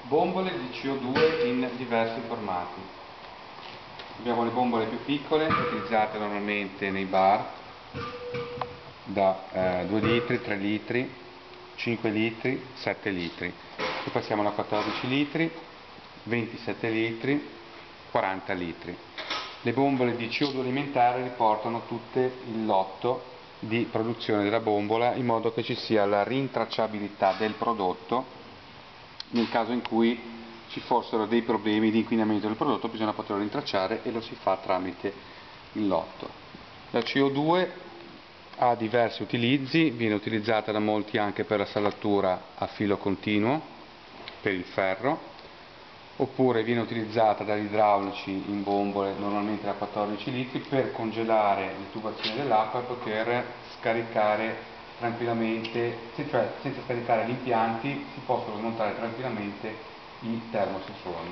Bombole di CO2 in diversi formati. Abbiamo le bombole più piccole, utilizzate normalmente nei bar, da 2 litri, 3 litri, 5 litri, 7 litri. Poi passiamo da 14 litri, 27 litri, 40 litri. Le bombole di CO2 alimentare riportano tutte il lotto di produzione della bombola, in modo che ci sia la rintracciabilità del prodotto. Nel caso in cui ci fossero dei problemi di inquinamento del prodotto, bisogna poterlo rintracciare e lo si fa tramite il lotto. La CO2 ha diversi utilizzi, viene utilizzata da molti anche per la salatura a filo continuo, per il ferro, oppure viene utilizzata dagli idraulici in bombole normalmente da 14 litri per congelare le tubazioni dell'acqua e poter scaricare tranquillamente, cioè senza scaricare gli impianti si possono smontare tranquillamente i termosifoni.